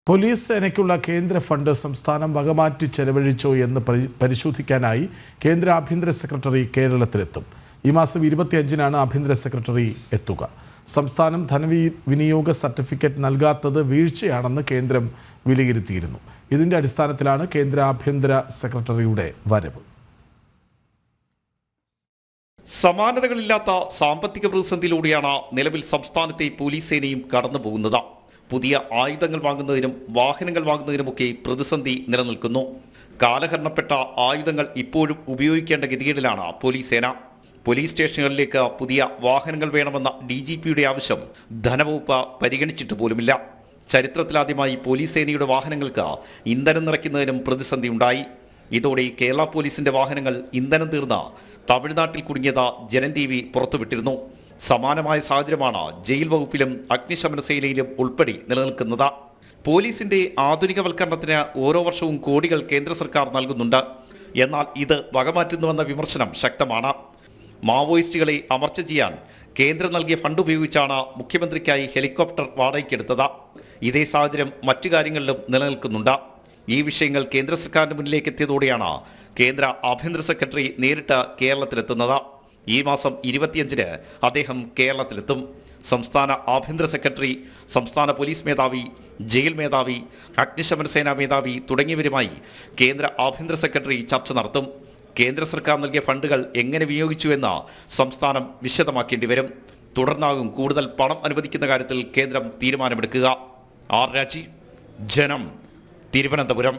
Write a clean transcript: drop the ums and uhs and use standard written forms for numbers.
Police സേനയ്ക്കുള്ള കേന്ദ്ര fund സംസ്ഥാനം വകമാറ്റി ചെലവഴിച്ചോ എന്ന് പരിശോധിക്കാനായി കേന്ദ്ര ആഭ്യന്തര സെക്രട്ടറി കേരളത്തിലെത്തും. ഈ മാസം 25-നാണ് ആഭ്യന്തര സെക്രട്ടറി എത്തുക. സംസ്ഥാനം ധനവിനിയോഗ സർട്ടിഫിക്കറ്റ് നൽകാത്തത് വീഴ്ചയാണെന്ന് കേന്ദ്രം വിലയിരുത്തിയിരുന്നു. ഇതിന്റെ അടിസ്ഥാനത്തിലാണ് കേന്ദ്ര ആഭ്യന്തര സെക്രട്ടറിയുടെ വരവ്. സമാനതകളില്ലാത്ത സാമ്പത്തിക പ്രതിസന്ധിയിലൂടെയാണ് നിലവിൽ സംസ്ഥാനത്തെ പോലീസ് സേനയും കടന്നുപോകുന്നത്. പുതിയ ആയുധങ്ങൾ വാങ്ങുന്നതിനും വാഹനങ്ങൾ വാങ്ങുന്നതിനുമൊക്കെ പ്രതിസന്ധി നിലനിൽക്കുന്നു. കാലഹരണപ്പെട്ട ആയുധങ്ങൾ ഇപ്പോഴും ഉപയോഗിക്കേണ്ട ഗതികേടിലാണ് പോലീസ് സേന. പോലീസ് സ്റ്റേഷനുകളിലേക്ക് പുതിയ വാഹനങ്ങൾ വേണമെന്ന DGPയുടെ ആവശ്യം ധനവകുപ്പ് പരിഗണിച്ചിട്ട് പോലുമില്ല. ചരിത്രത്തിലാദ്യമായി പോലീസ് സേനയുടെ വാഹനങ്ങൾക്ക് ഇന്ധനം നിറയ്ക്കുന്നതിനും പ്രതിസന്ധി ഉണ്ടായി. ഇതോടെ കേരള പോലീസിന്റെ വാഹനങ്ങൾ ഇന്ധനം തീർന്ന് തമിഴ്നാട്ടിൽ കുടുങ്ങിയത് ജനം TV പുറത്തുവിട്ടിരുന്നു. സമാനമായ സാഹചര്യമാണ് ജയിൽ വകുപ്പിലും അഗ്നിശമന സേനയിലും ഉൾപ്പെടെ നിലനിൽക്കുന്നത്. പോലീസിന്റെ ആധുനികവൽക്കരണത്തിന് ഓരോ വർഷവും കോടികൾ കേന്ദ്ര സർക്കാർ നൽകുന്നുണ്ട്. എന്നാൽ ഇത് വകമാറ്റുന്നുവെന്ന വിമർശനം ശക്തമാണ്. മാവോയിസ്റ്റുകളെ അമർച്ച ചെയ്യാൻ കേന്ദ്രം നൽകിയ ഫണ്ട് ഉപയോഗിച്ചാണ് മുഖ്യമന്ത്രിക്കായി ഹെലികോപ്റ്റർ വാടകയ്ക്കെടുത്തത്. ഇതേ സാഹചര്യം മറ്റു കാര്യങ്ങളിലും നിലനിൽക്കുന്നുണ്ട്. ഈ വിഷയങ്ങൾ കേന്ദ്ര സർക്കാരിന് മുന്നിലേക്ക് എത്തിയതോടെയാണ് കേന്ദ്ര ആഭ്യന്തര സെക്രട്ടറി നേരിട്ട് കേരളത്തിലെത്തുന്നത്. ഈ മാസം 25-ന് അദ്ദേഹം കേരളത്തിലെത്തും. സംസ്ഥാന ആഭ്യന്തര സെക്രട്ടറി, സംസ്ഥാന പോലീസ് മേധാവി, ജയിൽ മേധാവി, അഗ്നിശമന സേനാ മേധാവി തുടങ്ങിയവരുമായി കേന്ദ്ര ആഭ്യന്തര സെക്രട്ടറി ചർച്ച നടത്തും. കേന്ദ്ര സർക്കാർ നൽകിയ ഫണ്ടുകൾ എങ്ങനെ വിനിയോഗിച്ചുവെന്ന് സംസ്ഥാനം വിശദമാക്കേണ്ടി വരും. തുടർന്നാകും കൂടുതൽ പണം അനുവദിക്കുന്ന കാര്യത്തിൽ കേന്ദ്രം തീരുമാനമെടുക്കുക. ആർ രാജി, ജനം, തിരുവനന്തപുരം.